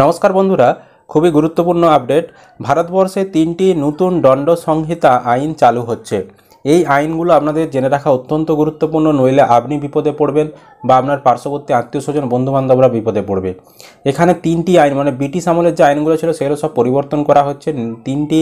নমস্কার বন্ধুরা, খুবই গুরুত্বপূর্ণ আপডেট। ভারতবর্ষে 3টি নতুন দণ্ড সংহিতা আইন চালু হচ্ছে। এই আইনগুলো আপনাদের জেনে রাখা অত্যন্ত গুরুত্বপূর্ণ, নইলে আপনি বিপদে পড়বেন বা আপনার পার্শ্ববর্তী আত্মীয় স্বজন বন্ধুবান্ধবরা বিপদে পড়বে। এখানে 3টি আইন, মানে ব্রিটিশ আমলের যে আইনগুলো ছিল সেগুলো সব পরিবর্তন করা হচ্ছে। 3টি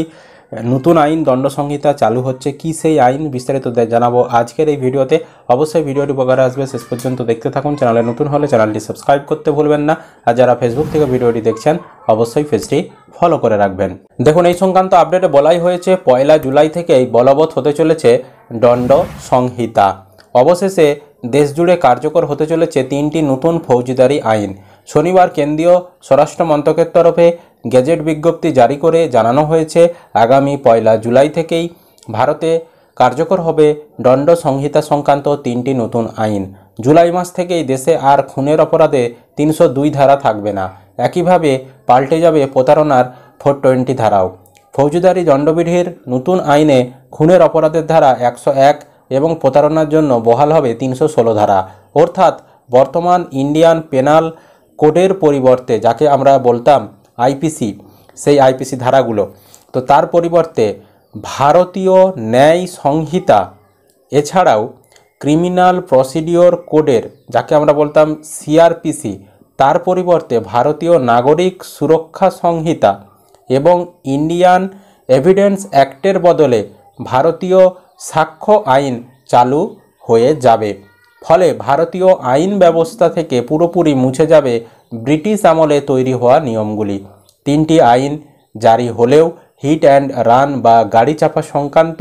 নতুন আইন দণ্ড সংহিতা চালু হচ্ছে। কি সেই আইন বিস্তারিত জানাবো আজকের এই ভিডিওতে। অবশ্যই ভিডিওটি উপকারে আসবে, শেষ পর্যন্ত দেখতে থাকুন। চ্যানেলে নতুন হলে চ্যানেলটি সাবস্ক্রাইব করতে ভুলবেন না, আর যারা ফেসবুক থেকে ভিডিওটি দেখছেন অবশ্যই পেজটি ফলো করে রাখবেন। দেখুন, এই সংক্রান্ত আপডেটে বলাই হয়েছে 1 জুলাই থেকেই বলবৎ হতে চলেছে দণ্ড সংহিতা। অবশেষে দেশজুড়ে কার্যকর হতে চলেছে 3টি নতুন ফৌজদারি আইন। শনিবার কেন্দ্রীয় স্বরাষ্ট্র মন্ত্রকের তরফে গেজেট বিজ্ঞপ্তি জারি করে জানানো হয়েছে আগামী 1 জুলাই থেকেই ভারতে কার্যকর হবে দণ্ড সংহিতা সংক্রান্ত 3টি নতুন আইন। জুলাই মাস থেকেই দেশে আর খুনের অপরাধে 302 ধারা থাকবে না। একইভাবে পাল্টে যাবে প্রতারণার 420 ধারাও। ফৌজদারি দণ্ডবিধির নতুন আইনে খুনের অপরাধের ধারা 101 এবং প্রতারণার জন্য বহাল হবে 316 ধারা। অর্থাৎ বর্তমান ইন্ডিয়ান পেনাল কোডের পরিবর্তে, যাকে আমরা বলতাম আইপিসি, সেই আইপিসি ধারাগুলো, তো তার পরিবর্তে ভারতীয় ন্যায় সংহিতা এছাড়াও ক্রিমিনাল প্রসিডিওর কোডের, যাকে আমরা বলতাম সিআরপিসি, তার পরিবর্তে ভারতীয় নাগরিক সুরক্ষা সংহিতা এবং ইন্ডিয়ান এভিডেন্স অ্যাক্টের বদলে ভারতীয় সাক্ষ্য আইন চালু হয়ে যাবে। ফলে ভারতীয় আইন ব্যবস্থা থেকে পুরোপুরি মুছে যাবে ব্রিটিশ আমলে তৈরি হওয়া নিয়মগুলি। 3টি আইন জারি হলেও হিট অ্যান্ড রান বা গাড়ি চাপা সংক্রান্ত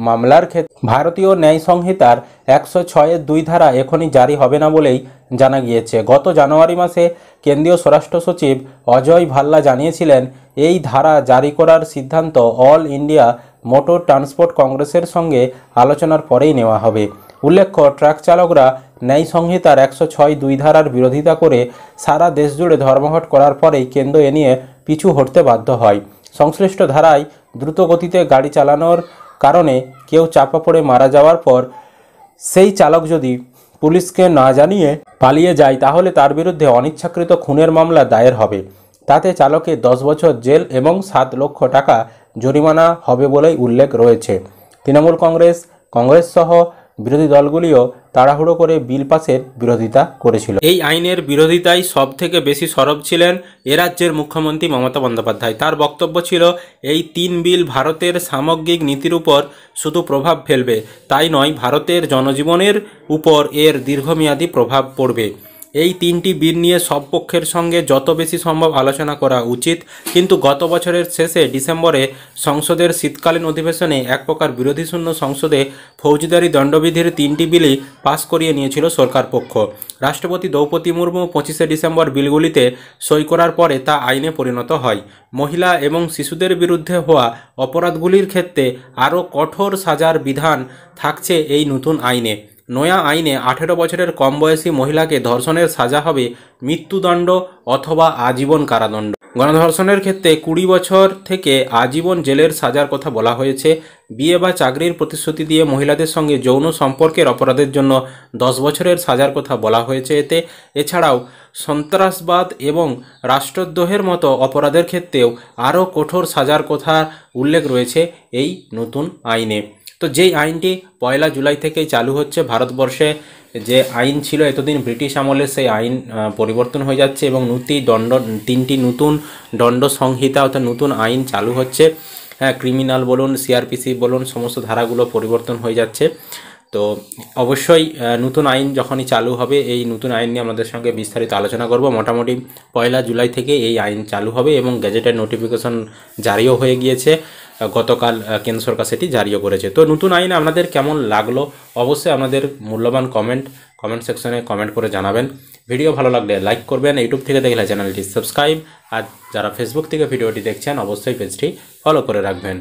মামলার ক্ষেত্রে ভারতীয় ন্যায় সংহিতার 106(2) ধারা এখনই জারি হবে না বলেই জানা গিয়েছে। গত জানুয়ারি মাসে কেন্দ্রীয় স্বরাষ্ট্র সচিব অজয় ভাল্লা জানিয়েছিলেন, এই ধারা জারি করার সিদ্ধান্ত অল ইন্ডিয়া মোটর ট্রান্সপোর্ট কংগ্রেসের সঙ্গে আলোচনার পরেই নেওয়া হবে। উল্লেখ্য, ট্রাক চালকরা ন্যায় সংহিতার 106(2) ধারার বিরোধিতা করে সারা দেশ জুড়ে ধর্মঘট করার পরেই কেন্দ্র এ নিয়ে পিছু হটতে বাধ্য হয়। সংশ্লিষ্ট ধারায় দ্রুত গতিতে গাড়ি চালানোর কারণে কেউ চাপা পড়ে মারা যাওয়ার পর সেই চালক যদি পুলিশকে না জানিয়ে পালিয়ে যায়, তাহলে তার বিরুদ্ধে অনিচ্ছাকৃত খুনের মামলা দায়ের হবে। তাতে চালকের 10 বছর জেল এবং 7 লক্ষ টাকা জরিমানা হবে বলেই উল্লেখ রয়েছে। তৃণমূল কংগ্রেস সহ বিরোধী দলগুলিও তাড়াহুড়ো করে বিল পাসের বিরোধিতা করেছিল। এই আইনের বিরোধিতায় সব থেকে বেশি সরব ছিলেন এ রাজ্যের মুখ্যমন্ত্রী মমতা বন্দ্যোপাধ্যায়। তার বক্তব্য ছিল, এই 3 বিল ভারতের সামগ্রিক নীতির উপর শুধু প্রভাব ফেলবে তাই নয়, ভারতের জনজীবনের উপর এর দীর্ঘমেয়াদী প্রভাব পড়বে। এই 3টি বিল নিয়ে সব পক্ষের সঙ্গে যত বেশি সম্ভব আলোচনা করা উচিত। কিন্তু গত বছরের শেষে ডিসেম্বরে সংসদের শীতকালীন অধিবেশনে এক প্রকার বিরোধীশূন্য সংসদে ফৌজদারি দণ্ডবিধির 3টি বিলই পাশ করিয়ে নিয়েছিল সরকার পক্ষ। রাষ্ট্রপতি দ্রৌপদী মুর্মু 25শে ডিসেম্বর বিলগুলিতে সই করার পরে তা আইনে পরিণত হয়। মহিলা এবং শিশুদের বিরুদ্ধে হওয়া অপরাধগুলির ক্ষেত্রে আরও কঠোর সাজার বিধান থাকছে এই নতুন আইনে। নয়া আইনে 18 বছরের কম বয়সী মহিলাকে ধর্ষণের সাজা হবে মৃত্যুদণ্ড অথবা আজীবন কারাদণ্ড। গণধর্ষণের ক্ষেত্রে 20 বছর থেকে আজীবন জেলের সাজার কথা বলা হয়েছে। বিয়ে বা চাকরির প্রতিশ্রুতি দিয়ে মহিলাদের সঙ্গে যৌন সম্পর্কের অপরাধের জন্য 10 বছরের সাজার কথা বলা হয়েছে এতে। এছাড়াও সন্ত্রাসবাদ এবং রাষ্ট্রদ্রোহের মতো অপরাধের ক্ষেত্রেও আরও কঠোর সাজার কথা উল্লেখ রয়েছে এই নতুন আইনে। তো যেই আইনটি 1 জুলাই থেকেই চালু হচ্ছে, ভারতবর্ষে যে আইন ছিল এতদিন ব্রিটিশ আমলে, সেই আইন পরিবর্তন হয়ে যাচ্ছে এবং 3টি নতুন দণ্ড সংহিতা অর্থাৎ নতুন আইন চালু হচ্ছে। হ্যাঁ, ক্রিমিনাল বলুন, সিআরপিসি বলুন, সমস্ত ধারাগুলো পরিবর্তন হয়ে যাচ্ছে। তো অবশ্যই নতুন আইন যখনই চালু হবে, এই নতুন আইন নিয়ে আমাদের সঙ্গে বিস্তারিত আলোচনা করব। মোটামুটি 1 জুলাই থেকে এই আইন চালু হবে এবং গেজেটের নোটিফিকেশন জারিও হয়ে গিয়েছে। গতকাল কেন্দ্র সরকার সেটি জারিও করেছে। তো নতুন আইন আপনাদের কেমন লাগলো অবশ্যই আপনাদের মূল্যবান কমেন্ট সেকশনে কমেন্ট করে জানাবেন। ভিডিও ভালো লাগলে লাইক করবেন, ইউটিউব থেকে দেখলে চ্যানেলটি সাবস্ক্রাইব, আর যারা ফেসবুক থেকে ভিডিওটি দেখছেন অবশ্যই পেজটি ফলো করে রাখবেন।